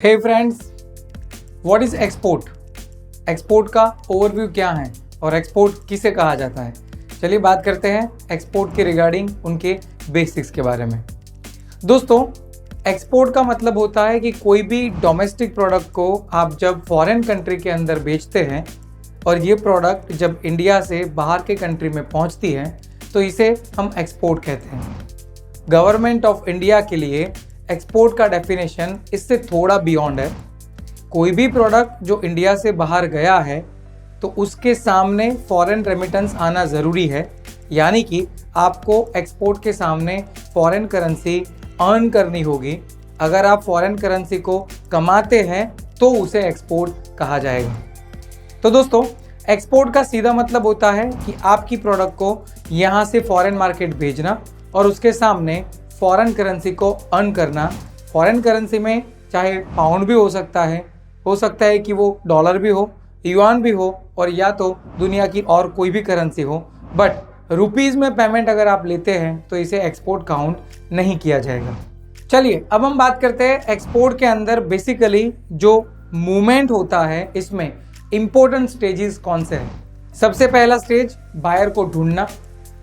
Hey friends, what is export? Export का overview क्या है और एक्सपोर्ट किसे कहा जाता है? चलिए बात करते हैं एक्सपोर्ट के रिगार्डिंग उनके बेसिक्स के बारे में। दोस्तों, एक्सपोर्ट का मतलब होता है कि कोई भी डोमेस्टिक प्रोडक्ट को आप जब फॉरेन कंट्री के अंदर बेचते हैं और ये प्रोडक्ट जब इंडिया से बाहर के कंट्री में पहुंचती है तो इसे हम एक्सपोर्ट कहते हैं। गवर्नमेंट ऑफ इंडिया के लिए एक्सपोर्ट का डेफिनेशन इससे थोड़ा बियॉन्ड है। कोई भी प्रोडक्ट जो इंडिया से बाहर गया है तो उसके सामने फॉरेन रेमिटेंस आना ज़रूरी है, यानी कि आपको एक्सपोर्ट के सामने फॉरेन करेंसी अर्न करनी होगी। अगर आप फॉरेन करेंसी को कमाते हैं तो उसे एक्सपोर्ट कहा जाएगा। तो दोस्तों, एक्सपोर्ट का सीधा मतलब होता है कि आपकी प्रोडक्ट को यहाँ से फॉरेन मार्केट भेजना और उसके सामने फॉरेन करेंसी को अर्न करना। फॉरेन करेंसी में चाहे पाउंड भी हो सकता है कि वो डॉलर भी हो, युआन भी हो और या तो दुनिया की और कोई भी करेंसी हो, बट रुपीज़ में पेमेंट अगर आप लेते हैं तो इसे एक्सपोर्ट काउंट नहीं किया जाएगा। चलिए अब हम बात करते हैं एक्सपोर्ट के अंदर बेसिकली जो मूवमेंट होता है, इसमें इंपॉर्टेंट स्टेजेस कौन से हैं। सबसे पहला स्टेज बायर को ढूंढना,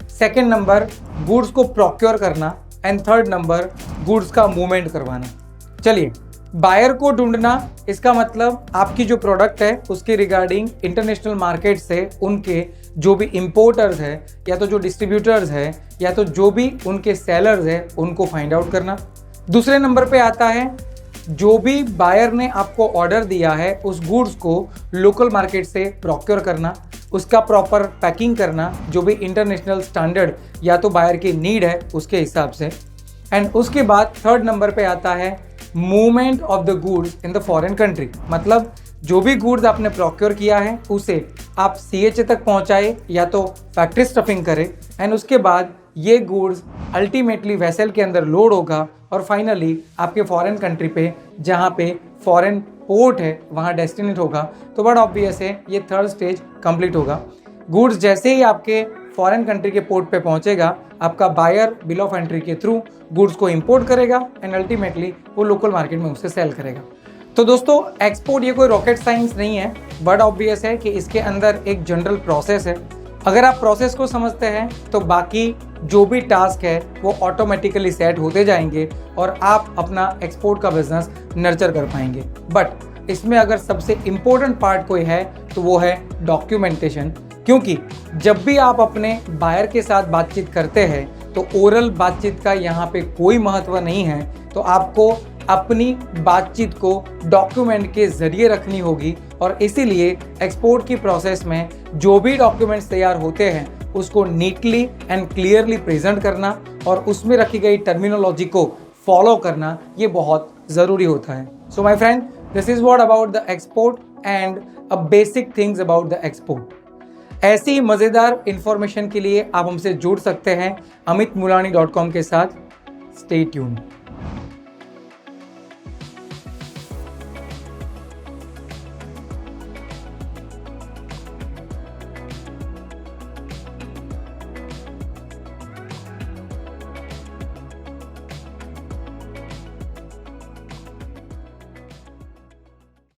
सेकेंड नंबर गुड्स को प्रोक्योर करना एंड थर्ड नंबर गुड्स का मूवमेंट करवाना। चलिए, बायर को ढूंढना, इसका मतलब आपकी जो प्रोडक्ट है उसके रिगार्डिंग इंटरनेशनल मार्केट से उनके जो भी इंपोर्टर्स है या तो जो डिस्ट्रीब्यूटर्स है या तो जो भी उनके सेलर्स है उनको फाइंड आउट करना। दूसरे नंबर पे आता है जो भी बायर ने आपको ऑर्डर दिया है उस गुड्स को लोकल मार्केट से प्रोक्योर करना, उसका प्रॉपर पैकिंग करना जो भी इंटरनेशनल स्टैंडर्ड या तो बायर की नीड है उसके हिसाब से। एंड उसके बाद थर्ड नंबर पे आता है movement of the goods in the foreign country, मतलब जो भी गुड्स आपने प्रोक्योर किया है उसे आप CHA तक पहुंचाए या तो फैक्ट्री स्टफिंग करें एंड उसके बाद ये गुड्स अल्टीमेटली वेसल के अंदर लोड होगा और फाइनली आपके फॉरेन कंट्री पे जहाँ पे फॉरेन पोर्ट है वहाँ डेस्टिनेट होगा। तो बड़ा ऑब्वियस है ये थर्ड स्टेज कंप्लीट होगा। गुड्स जैसे ही आपके फॉरेन कंट्री के पोर्ट पे पहुँचेगा, आपका बायर बिल ऑफ एंट्री के थ्रू गुड्स को इंपोर्ट करेगा एंड अल्टीमेटली वो लोकल मार्केट में उसे सेल करेगा। तो दोस्तों, एक्सपोर्ट ये कोई रॉकेट साइंस नहीं है, बट ऑब्वियस है कि इसके अंदर एक जनरल प्रोसेस है। अगर आप प्रोसेस को समझते हैं तो बाकी जो भी टास्क है वो ऑटोमेटिकली सेट होते जाएंगे और आप अपना एक्सपोर्ट का बिजनेस नर्चर कर पाएंगे। बट इसमें अगर सबसे इम्पोर्टेंट पार्ट कोई है तो वो है डॉक्यूमेंटेशन, क्योंकि जब भी आप अपने बायर के साथ बातचीत करते हैं तो ओरल बातचीत का यहाँ पे कोई महत्व नहीं है। तो आपको अपनी बातचीत को डॉक्यूमेंट के ज़रिए रखनी होगी और इसीलिए एक्सपोर्ट की प्रोसेस में जो भी डॉक्यूमेंट्स तैयार होते हैं उसको नीटली एंड क्लियरली प्रेजेंट करना और उसमें रखी गई टर्मिनोलॉजी को फॉलो करना ये बहुत ज़रूरी होता है। So my friend, this is what about the export and a basic things about the export. ऐसी मज़ेदार इन्फॉर्मेशन के लिए आप हमसे जुड़ सकते हैं amitmulani.com के साथ। Stay tuned.